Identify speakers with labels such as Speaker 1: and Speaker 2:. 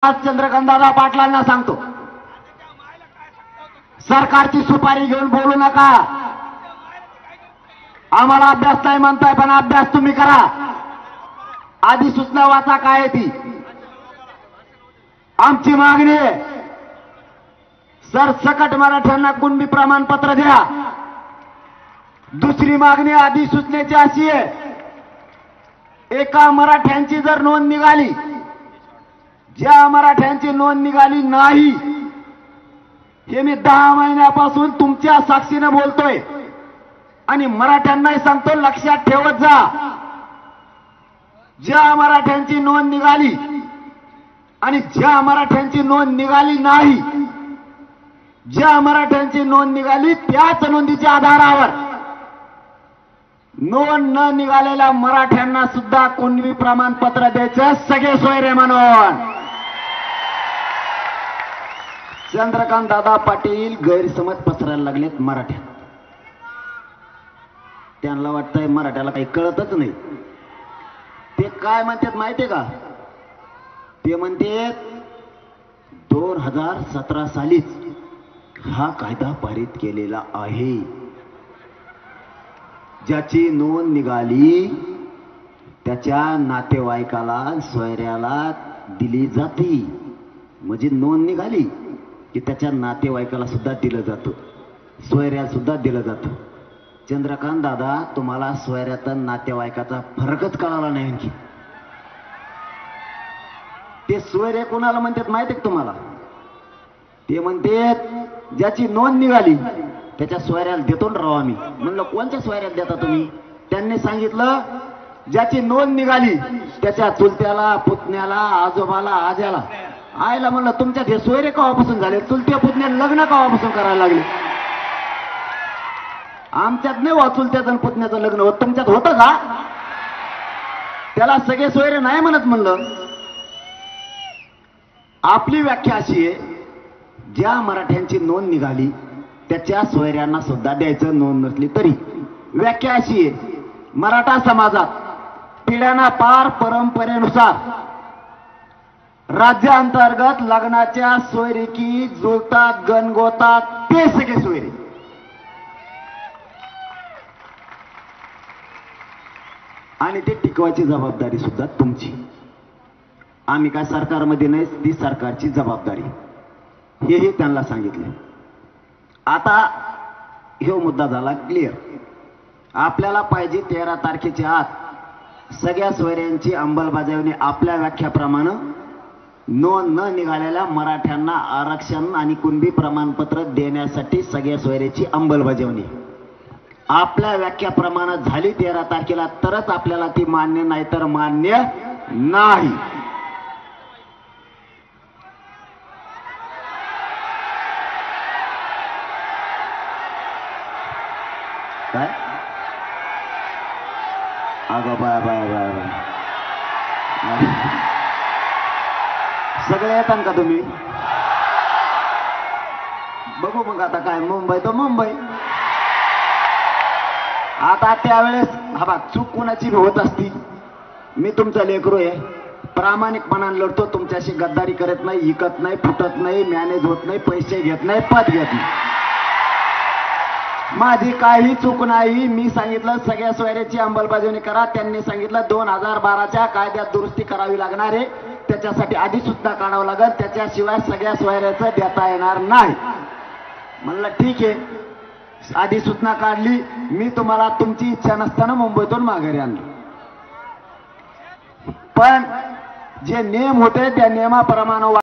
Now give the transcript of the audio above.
Speaker 1: आज चंद्रकांतदादा पाटलांना सांगतो, सरकारची सुपारी घेऊन बोलू नका. आम्हाला अभ्यास नाही म्हणताय, पण अभ्यास तुम्ही करा. आधी सूचना वाचा काय ती. आमची मागणी आहे, सरसकट मराठ्यांना कुणबी प्रमाणपत्र द्या. दुसरी मागणी अधिसूचनेची अशी आहे, एका मराठ्यांची जर नोंद निघाली, ज्या मराठ्यांची नोंद निघाली नाही, हे मी 10 महिन्यापासून तुमच्या साक्षीने बोलतोय आणि मराठ्यांनाही सांगतो, लक्षात ठेवत जा. ज्या मराठ्यांची नोंद निघाली आणि ज्या मराठ्यांची नोंद निघाली नाही, ज्या मराठ्यांची नोंद निघाली त्याच नोंदीच्या आधारावर नोंद न निघालेल्या मराठ्यांना सुद्धा कुणबी प्रमाणपत्र द्यायचं, सगळे सोयरे म्हणून. चंद्रकांतदादा पाटील गैरसमज पसरायला लागलेत मराठ्यात. त्यांना वाटतंय मराठ्याला काही कळतच नाही. ते काय म्हणतात माहितीये का? ते म्हणतात 2017 सालीच हा कायदा पारित केलेला आहे. ज्याची नोंद निघाली त्याच्या नातेवाईकाला, सोयऱ्याला दिली जाते. म्हणजे नोंद निघाली की त्याच्या नातेवाईकाला सुद्धा दिलं जातं, सोयऱ्याला सुद्धा दिलं जातं. चंद्रकांत दादा, तुम्हाला सोयऱ्यात नातेवाईकाचा फरकच कळाला नाही. आणखी ते सोयरे कोणाला म्हणतात माहिती आहे तुम्हाला? ते म्हणतात ज्याची नोंद निघाली त्याच्या सोयऱ्याला देतो ना राव आम्ही. म्हणलं कोणत्या सोयऱ्याला देता तुम्ही? त्यांनी सांगितलं ज्याची नोंद निघाली त्याच्या चुलत्याला, पुतण्याला, आजोबाला, आज्याला. आयला म्हणलं तुमच्यात हे सोयरे केव्हापासून झाले? चुलत्या पुतण्याला लग्न केव्हापासून करायला लागले? आमच्यात नाही हो चुलत्याचं पुतण्याचं लग्न होत, तुमच्यात होतं का? त्याला सगळे सोयरे नाही म्हणत. म्हणलं आपली व्याख्या अशी आहे, ज्या मराठ्यांची नोंद निघाली त्याच्या सोयऱ्यांना सुद्धा द्यायचं, नोंद नसली तरी. व्याख्या अशी आहे, मराठा समाजात पिढ्याना पार परंपरेनुसार राज्यांतर्गत लग्नाच्या सोयरीकी जुळतात, गणगोतात ते सगळे सोयरे. आणि ते टिकवायची जबाबदारी सुद्धा तुमची. आम्ही काय सरकारमध्ये नाही, ती सरकारची जबाबदारी. हेही त्यांना सांगितले. आता हे मुद्दा झाला क्लिअर. आपल्याला पाहिजे 13 तारखेच्या आत सगळ्या सोयऱ्यांची अंमलबजावणी आपल्या व्याख्याप्रमाणे. नोंद न निघालेल्या मराठ्यांना आरक्षण आणि कुणबी प्रमाणपत्र देण्यासाठी सगळ्या सोयऱ्याची अंमलबजावणी आपल्या व्याख्याप्रमाणे झाली 13 तारखेला, तरच आपल्याला ती मान्य, नाही तर मान्य नाही. काय अगं बाय बाय बाय बाय, सगळे येतात का तुम्ही? बघू मग आता काय, मुंबई तर मुंबई. आता त्यावेळेस हा चूक कुणाची होत असती. मी तुमचा लेकरू आहे, प्रामाणिकपणाने लढतो, तुमच्याशी गद्दारी करत नाही, इकत नाही, फुटत नाही, मॅनेज होत नाही, पैसे घेत नाही, पद घेत नाही. माझी काही चूक नाही. मी सांगितलं सगळ्या सोयऱ्याची अंमलबजावणी करा. त्यांनी सांगितलं 2012च्या कायद्यात दुरुस्ती करावी लागणार आहे, त्याच्यासाठी अधिसूचना काढावं लागेल, त्याच्याशिवाय सगळ्या सोयऱ्याचं देता येणार नाही. म्हणलं ठीक आहे, अधिसूचना काढली. मी तुम्हाला तुमची इच्छा नसताना मुंबईतून माघारी आणलं. पण जे नियम होते त्या नियमाप्रमाणे